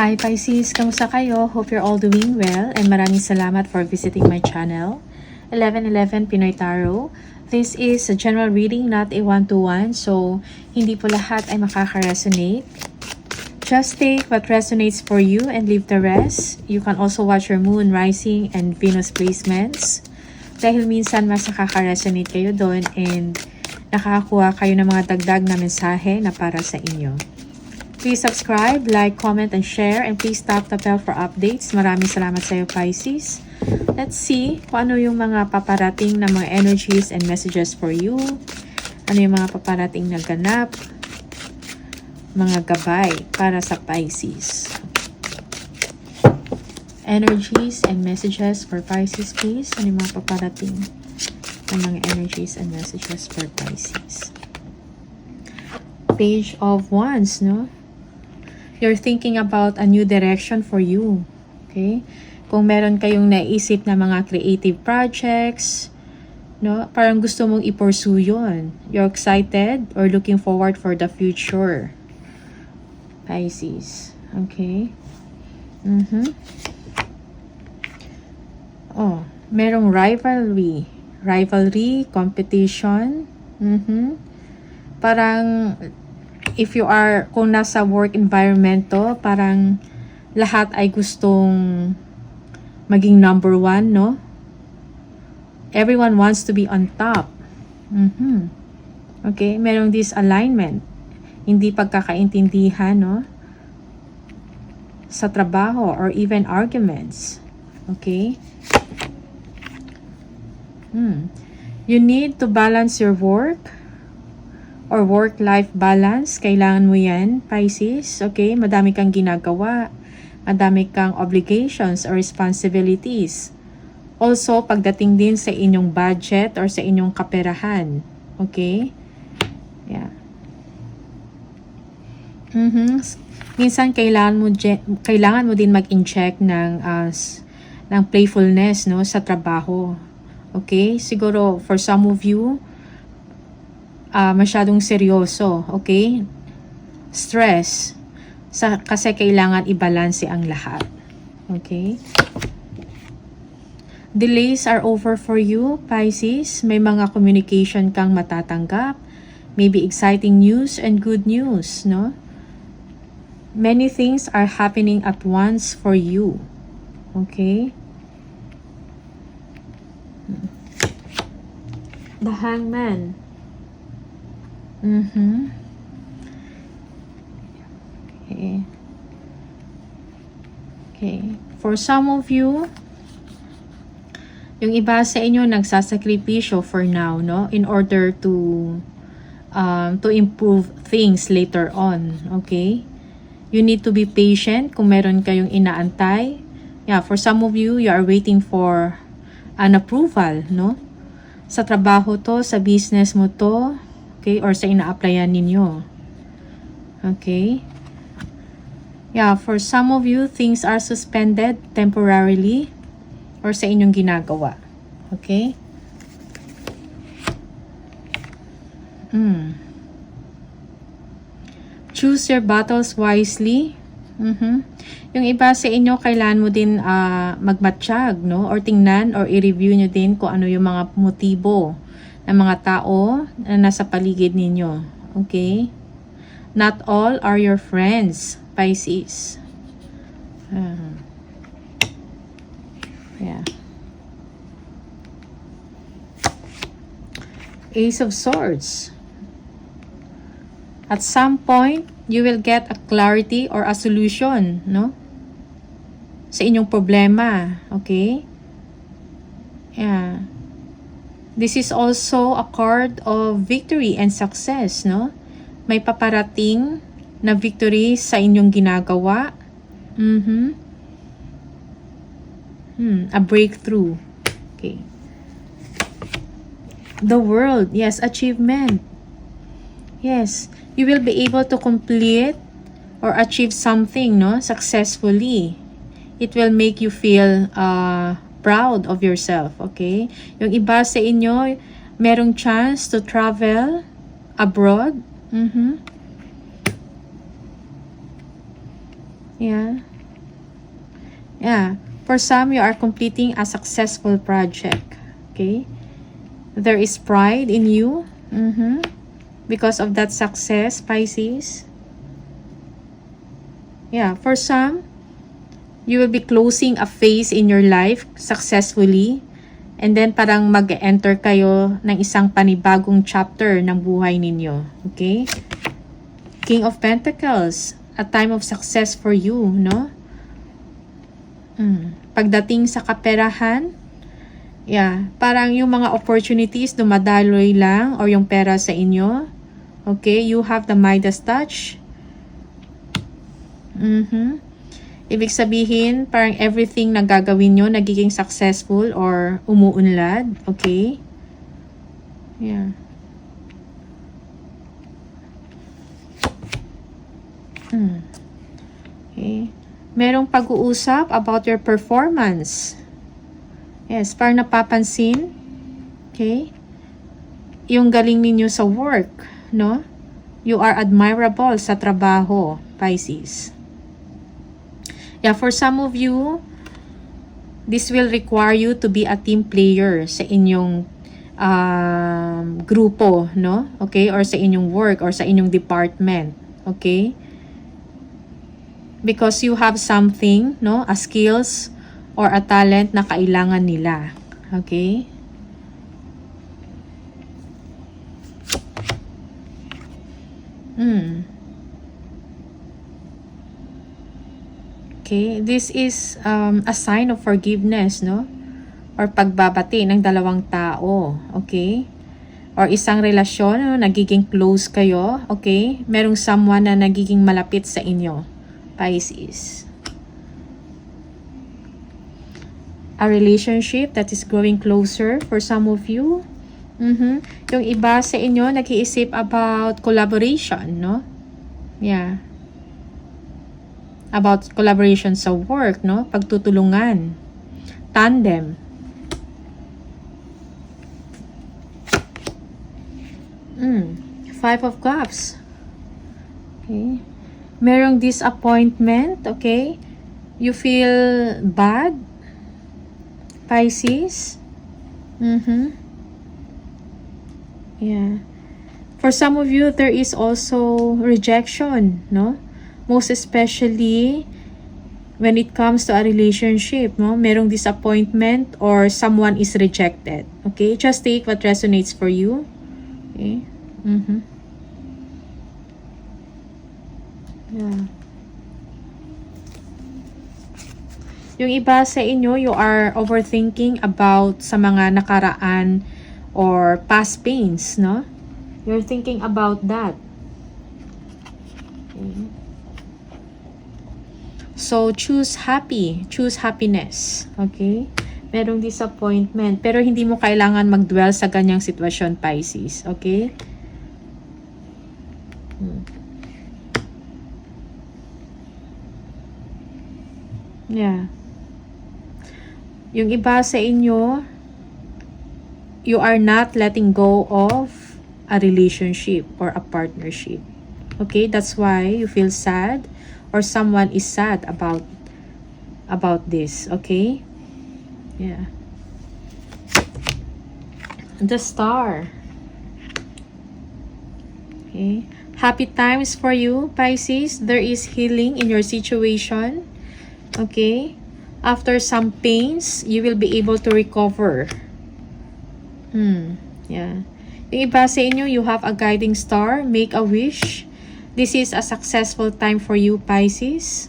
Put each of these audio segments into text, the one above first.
Hi Pisces, kamusta kayo? Hope you're all doing well and maraming salamat for visiting my channel. 1111 Pinoy Tarot. This is a general reading, not a one-to-one, so hindi po lahat ay makaka-resonate. Just take what resonates for you and leave the rest. You can also watch your moon, rising, and Venus placements. Dahil minsan mas nakaka-resonate kayo doon and nakakakuha kayo ng mga dagdag na mensahe na para sa inyo. Please subscribe, like, comment, and share. And please tap the bell for updates. Maraming salamat sa iyo, Pisces. Let's see kung ano yung mga paparating na mga energies and messages for you. Ano yung mga paparating na ganap. Mga gabay para sa Pisces. Energies and messages for Pisces, please. Ano yung mga paparating na mga energies and messages for Pisces. Page of Wands, no? You're thinking about a new direction for you. Okay? Kung meron kayong naisip na mga creative projects, no? Parang gusto mong i-pursue yun. You're excited or looking forward for the future. Pisces. Okay? Oh, merong rivalry. Rivalry, competition. Parang if you are, kung nasa work environment to, parang lahat ay gustong maging number one, no? Everyone wants to be on top. Okay, merong disalignment. Hindi pagkakaintindihan, no? Sa trabaho or even arguments. Okay? You need to balance your work or work-life balance. Kailangan mo yan, Pisces. Okay? Madami kang ginagawa. Madami kang obligations or responsibilities. Also, pagdating din sa inyong budget or sa inyong kaperahan. Okay? Yeah. Minsan, kailangan mo din mag-inject ng playfulness, no, sa trabaho. Okay? Siguro, for some of you, masyadong seryoso, okay? Stress. Kasi kailangan i-balance ang lahat. Okay? Delays are over for you, Pisces. May mga communication kang matatanggap. Maybe exciting news and good news, no? Many things are happening at once for you. Okay? The Hangman. Okay. For some of you, yung iba sa inyo nagsasakripisyo for now, no? In order to improve things later on. Okay? You need to be patient kung meron kayong inaantay. Yeah, for some of you, you are waiting for an approval, no? Sa trabaho to, sa business mo to, okay, or sa ina-applyan ninyo. Okay? Yeah, for some of you, things are suspended temporarily or sa inyong ginagawa. Okay? Choose your battles wisely. Yung iba sa inyo, kailangan mo din magmatsyag, no? Or tingnan or i-review nyo din kung ano yung mga motibo ng mga tao na nasa paligid ninyo. Okay? Not all are your friends, Pisces. Yeah. Ace of Swords. At some point, you will get a clarity or a solution, no? Sa inyong problema. Okay? Yeah. This is also a card of victory and success, no? May paparating na victory sa inyong ginagawa. A breakthrough. Okay. The World. Yes, achievement. Yes. You will be able to complete or achieve something, no? Successfully. It will make you feel proud of yourself, okay? Yung iba sa inyo, merong chance to travel abroad. Yeah. Yeah. For some, you are completing a successful project. Okay. There is pride in you. Because of that success, Pisces. Yeah. For some, you will be closing a phase in your life successfully. And then parang mag-enter kayo ng isang panibagong chapter ng buhay ninyo. Okay? King of Pentacles. A time of success for you, no? Pagdating sa kaperahan, yeah, parang yung mga opportunities dumadaloy lang or yung pera sa inyo. Okay? You have the Midas touch. Ibig sabihin, parang everything na gagawin nyo nagiging successful or umuunlad. Okay? Yeah. Okay. Merong pag-uusap about your performance. Yes, parang napapansin. Okay? Yung galing ninyo sa work, no? You are admirable sa trabaho, Pisces. Yeah, for some of you, this will require you to be a team player sa inyong grupo, no? Okay? Or sa inyong work or sa inyong department. Okay? Because you have something, no? A skills or a talent na kailangan nila. Okay? Okay, this is a sign of forgiveness, no? Or pagbabati ng dalawang tao, okay? Or isang relasyon, no? Nagiging close kayo, okay? Merong someone na nagiging malapit sa inyo, Pisces. A relationship that is growing closer for some of you. Yung iba sa inyo nag-iisip about collaboration, no? Yeah. About collaboration sa work, no? Pagtutulungan. Tandem. Five of Cups. Okay. Merong disappointment, okay? You feel bad, Pisces. Yeah. For some of you, there is also rejection, no? Most especially when it comes to a relationship, no? Merong disappointment or someone is rejected. Okay? Just take what resonates for you. Okay? Yeah. Yung iba sa inyo, you are overthinking about sa mga nakaraan or past pains, no? You're thinking about that. Okay. So, choose happy. Choose happiness. Okay? Merong disappointment. Pero hindi mo kailangan mag-dwell sa ganyang sitwasyon, Pisces. Okay? Yeah. Yung iba sa inyo, you are not letting go of a relationship or a partnership. Okay? That's why you feel sad or someone is sad about this. Okay? Yeah. The Star. Okay? Happy times for you, Pisces. There is healing in your situation. Okay? After some pains, you will be able to recover. Yeah. Yung iba sa inyo, you have a guiding star. Make a wish. This is a successful time for you, Pisces.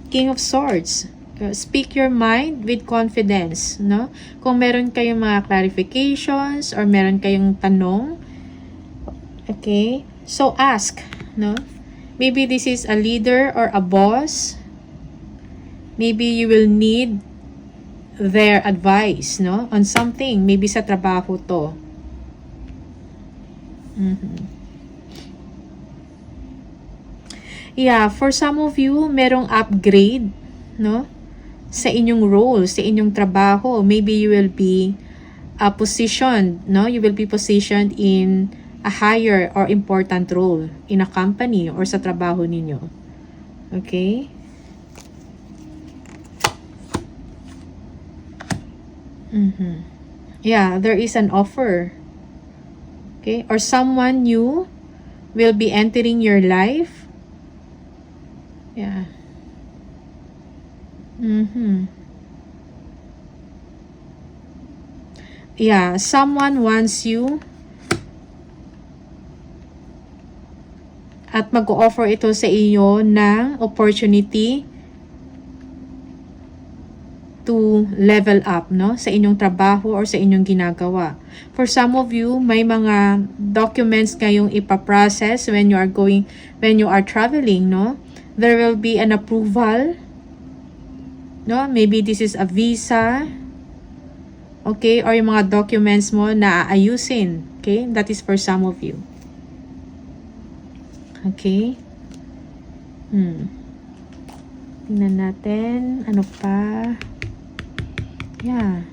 King of Swords. Speak your mind with confidence, no? Kung meron kayong mga clarifications or meron kayong tanong, okay? So ask, no? Maybe this is a leader or a boss. Maybe you will need their advice, no? On something, maybe sa trabaho to. Yeah, for some of you, merong upgrade, no? Sa inyong role, sa inyong trabaho. Maybe you will be positioned, no? You will be positioned in a higher or important role in a company or sa trabaho ninyo. Okay? Yeah, there is an offer. Okay? Or someone new will be entering your life. Yeah. Yeah, someone wants you at mag-o-offer ito sa iyo ng opportunity to level up, no? Sa inyong trabaho or sa inyong ginagawa. For some of you, may mga documents kayong ipaprocess when you are traveling, no? There will be an approval, no? Maybe this is a visa, okay? Or yung mga documents mo na aayusin, okay? That is for some of you. Okay? Tingnan natin. Ano pa? Yeah.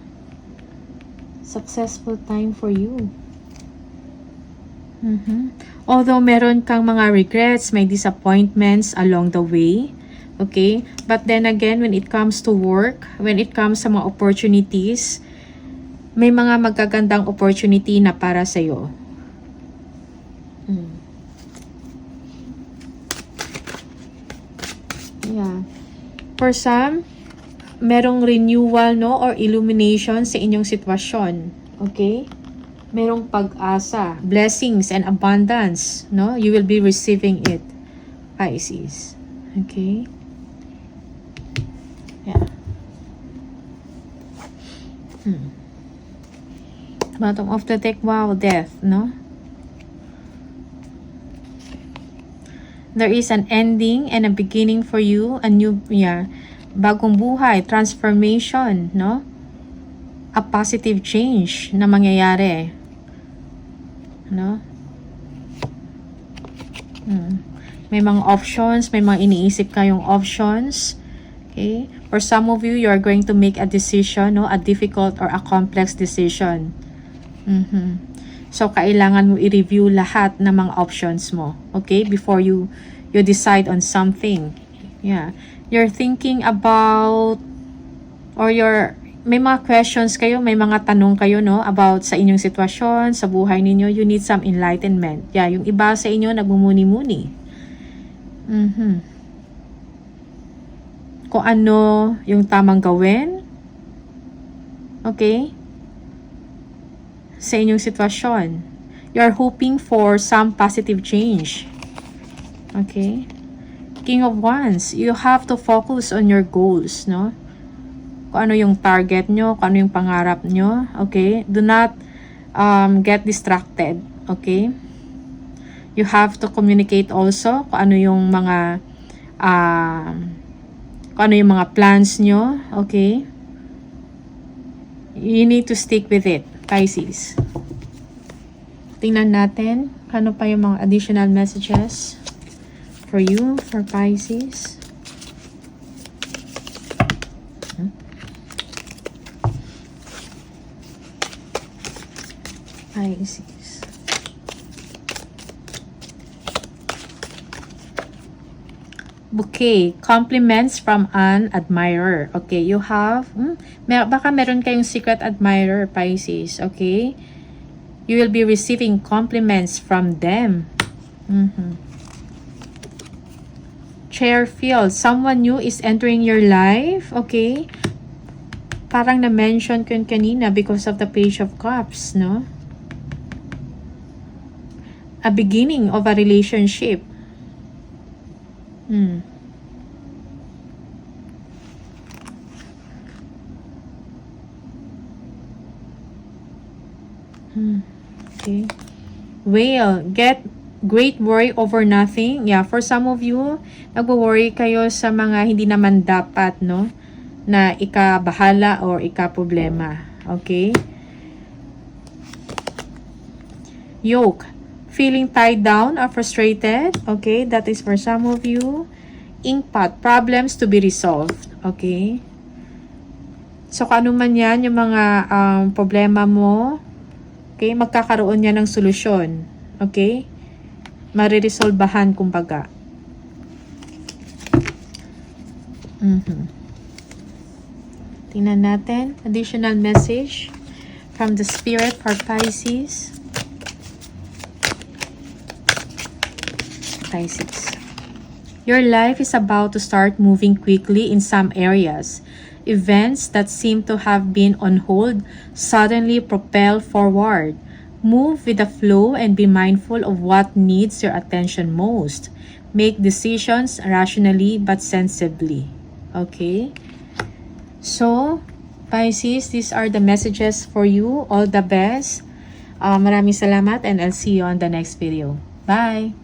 Successful time for you. Although meron kang mga regrets, may disappointments along the way. Okay? But then again, when it comes to work, when it comes sa mga opportunities, may mga magagandang opportunity na para sa'yo. Yeah. For some, merong renewal, no, or illumination sa inyong sitwasyon. Okay? Merong pag-asa, blessings and abundance, no? You will be receiving it, Pisces. Okay? Yeah. Bottom of the deck, wow, death, no? There is an ending and a beginning for you, a new, bagong buhay, transformation, no? A positive change na mangyayari, no? May mga options, may mga iniisip kayong options, okay? For some of you, you are going to make a decision, no? A difficult or a complex decision. So, kailangan mo i-review lahat ng mga options mo, okay? Before you decide on something. Yeah. You're thinking about, or may mga questions kayo, may mga tanong kayo, no? About sa inyong sitwasyon, sa buhay ninyo. You need some enlightenment. Yeah, yung iba sa inyo, nagmumuni-muni. Kung ano yung tamang gawin. Okay? Sa inyong sitwasyon. You're hoping for some positive change. Okay? King of Wands, you have to focus on your goals, no? Kung ano yung target nyo, kung ano yung pangarap nyo, okay? Do not get distracted, okay? You have to communicate also kung ano yung mga plans nyo, okay? You need to stick with it, Pisces. Tingnan natin ano pa yung mga additional messages for you, for Pisces. Pisces. Bouquet, compliments from an admirer. Okay, you have, baka meron kayong secret admirer, Pisces, okay? You will be receiving compliments from them. Chairfield, someone new is entering your life, okay? Parang na-mention ko yun kanina because of the Page of Cups, no? A beginning of a relationship. Okay. Whale, get great worry over nothing. Yeah, for some of you, nagwo-worry kayo sa mga hindi naman dapat, no? Na ikabahala or ikaproblema. Okay? Yoke, feeling tied down or frustrated. Okay, that is for some of you. Inkpot, problems to be resolved. Okay? So, kung ano man yan, yung mga problema mo, okay, magkakaroon yan ng solusyon. Okay? Mariresolbahan kumbaga. Tingnan natin. Additional message from the Spirit for Pisces. Pisces. Your life is about to start moving quickly in some areas. Events that seem to have been on hold suddenly propel forward. Move with the flow and be mindful of what needs your attention most. Make decisions rationally but sensibly. Okay? So, Pisces, these are the messages for you. All the best. Maraming salamat and I'll see you on the next video. Bye!